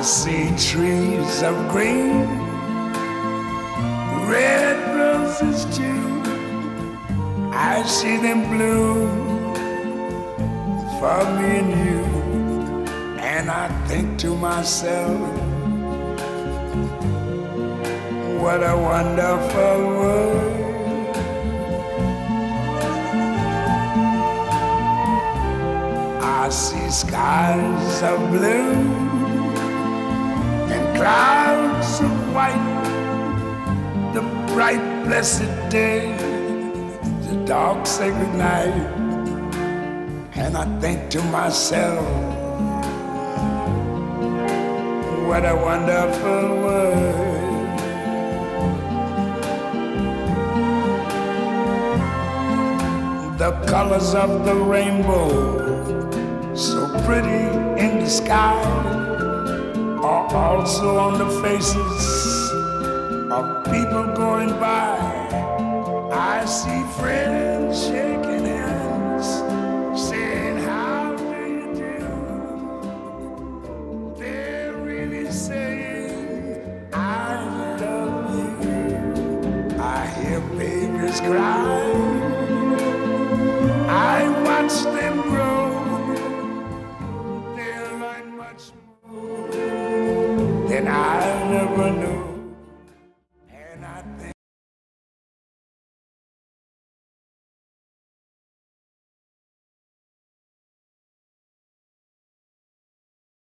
I see trees of green, red roses too. I see them bloom for me and you. And I think to myself, what a wonderful world. I see skies of blue and clouds of white, the bright blessed day, the dark sacred night. And I think to myself, what a wonderful world. The colors of the rainbow, so pretty in the sky, are also on the faces of people going by. I see friends shaking hands, saying, how do you do? They're really saying, I love you. I hear babies cry, I watch them grow. They'll learn much more than I never knew.